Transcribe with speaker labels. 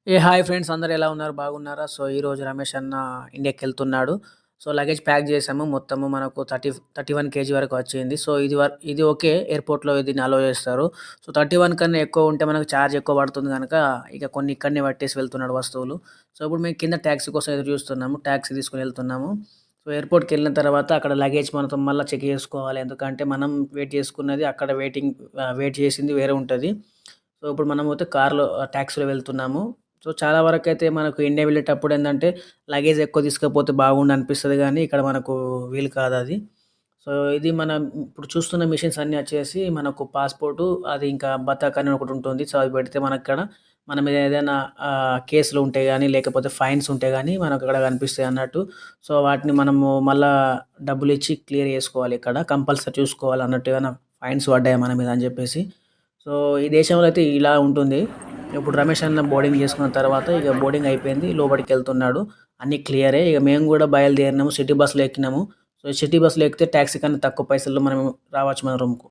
Speaker 1: Hi friends అందరూ ఎలా ఉన్నారు? బాగున్నారా? సో, ఈరోజు రమేష్ అన్న ఇండియాకెళ్తున్నాడు. సో, లగేజ్ ప్యాక్ చేసాము. మొత్తము మనకు 31 కేజీ వరకు వచ్చింది. సో, ఇది ఓకే. ఎయిర్‌పోర్ట్‌లో దీన్ని అలో చేస్తారు. సో, 31 కన్నా ఎక్కువ ఉంటే మనకు ఛార్జ్ ఎక్కువ పడుతుంది గనక, ఇక కొన్ని ఇక్కడనే పట్టేసి వెళ్తున్నాడు వస్తువులు. సో, ఇప్పుడు మేము కింద టాక్సీ కోసం ఎదురు చూస్తున్నాము. టాక్సీ తీసుకొని వెళ్తున్నాము. సో, ఎయిర్‌పోర్ట్‌కెళ్ళిన తర్వాత అక్కడ లగేజ్ మనతో మళ్ళా చెక్ చేసుకోవాలి. ఎందుకంటే మనం వెయిట్ చేసుకున్నది అక్కడ వెయిట్ చేసింది వేరే ఉంటది. సో, ఇప్పుడు మనమైతే కార్‌లో టాక్సీలో వెళ్తున్నాము. సో, చాలా వరకైతే మనకు ఇండియా వెళ్ళేటప్పుడేందంటే, లగేజ్ ఎక్కువ తీసుకపోతే బాగుండనిపిస్తది గానీ, ఇక్కడ మనకు వీలు కాదది. సో, ఇది మనం ఇప్పుడు చూస్తున్న మిషన్స్ అన్నీ వచ్చేసి మనకు పాస్‌పోర్టు, అది ఇంకా బతాక్ అని ఒకటుంటుంది. సో, అవి పెడితే మనక్కడ మన మీద ఏదైనా కేసులు ఉంటే గానీ, లేకపోతే ఫైన్స్ ఉంటే గానీ మనకక్కడ కనిపిస్తాయన్నట్టు. సో, వాటిని మనము మళ్ళా డబ్బులిచ్చి క్లియర్ చేసుకోవాలి ఇక్కడ. కంపల్సరీ చూసుకోవాలన్నట్టు ఏమైనా ఫైన్స్ పడ్డాయా మన మీద అని జెప్పేసి. సో, ఈ దేశంలో అయితే ఇలా ఉంటుంది. ఇప్పుడు రమేష్ అన్న బోర్డింగ్ చేసుకున్న తర్వాత ఇక బోర్డింగ్ అయిపోయింది. లోపటికెళ్తున్నాడు. అన్నీ క్లియరే. ఇక మేము గూడా బయలుదేరినాము. సిటీ బస్‌లో ఎక్కినాము. సో, సిటీ బస్‌లో ఎక్కితే టాక్సీ కన్నా తక్కువ పైసల్లో మనం రావచ్చు మన రూమ్‌కు.